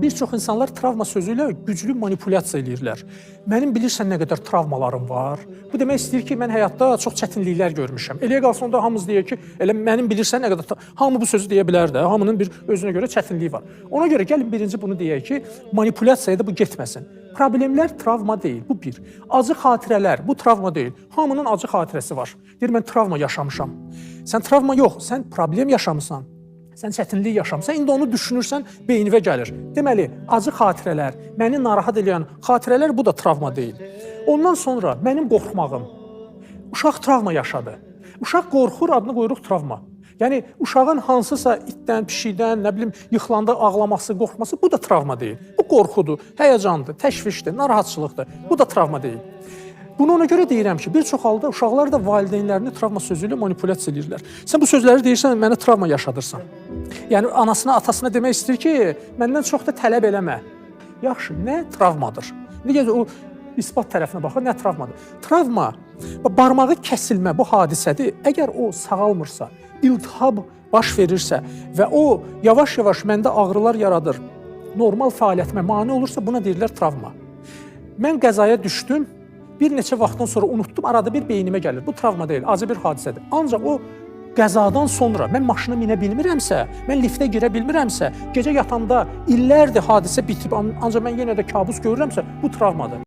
Bir çox insanlar travma sözü ilə güclü manipulyasiya eləyirlər. Mənim bilirsən nə qədər travmalarım var. Bu demək istəyir ki, mən həyatda çox çətinliklər görmüşəm. Eləyə qalsın da hamımız deyək ki, elə mənim bilirsən nə qədər hamı bu sözü deyə bilər də. Hamının bir özünə görə çətinliyi var. Ona görə gəlin birinci bunu deyək ki, manipulyasiyaya da bu getməsin. Problemlər travma deyil, bu bir. Acı xatirələr, bu travma deyil. Hamının acı xatirəsi var. Deyir, mən travma yaşamışam. Sən travma yox, sən problem yaşamısan. Sən çətinlik yaşamısan, indi onu düşünürsən, beyninə gəlir. Deməli, acı xatirələr, məni narahat edən xatirələr bu da travma deyil. Ondan sonra mənim qorxmağım, uşaq travma yaşadı. Uşaq qorxur, adını qoyuruq travma. Yəni, uşağın hansısa itdən, pişikdən, nə bilim, yıxılanda ağlaması, qorxması, bu da travma deyil. Bu qorxudur, həyəcandır, təşvişdir, narahatçılıqdır. Bu da travma deyil. Bunu ona görə deyirəm ki, bir çox halda uşaqlar da valideynlərini travma sözü ilə manipulyasiya edirlər. Sən bu sözləri deyirsən, mənə travma yaşadırsan. Yəni, anasına, atasına demək istəyir ki, məndən çox da tələb eləmə. Yaxşı, nə travmadır? Necə o isbat tərəfinə baxır, nə travmadır? Travma, barmağı kəsilmə bu hadisədir. Əgər o sağalmırsa, iltihab baş verirsə və o yavaş-yavaş məndə ağrılar yaradır, normal fəaliyyətimə mane olursa, buna deyirlər travma. Mən qəzaya düşdüm, bir neçə vaxtdan sonra unutdum, arada bir beynimə gəlir. Bu travma deyil, acı bir hadisədir. Ancaq o qəzadan sonra mən maşına minə bilmirəmsə, mən liftə girə bilmirəmsə, gecə yatanda illərdir hadisə bitib, ancaq mən yenə də kabus görürəmsə, bu travmadır.